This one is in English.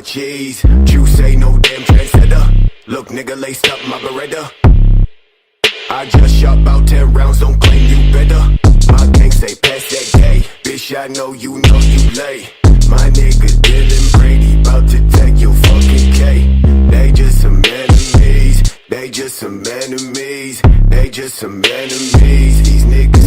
my cheese. Juice ain't no damn trendsetter. Look, nigga, laced up my Beretta. I just shot out 10 rounds, don't claim you better. My gang say pass that K. Bitch, I know you late. My nigga Dylan Brady bout to take your fucking K. They just some enemies. They just some enemies. They just some enemies. These niggas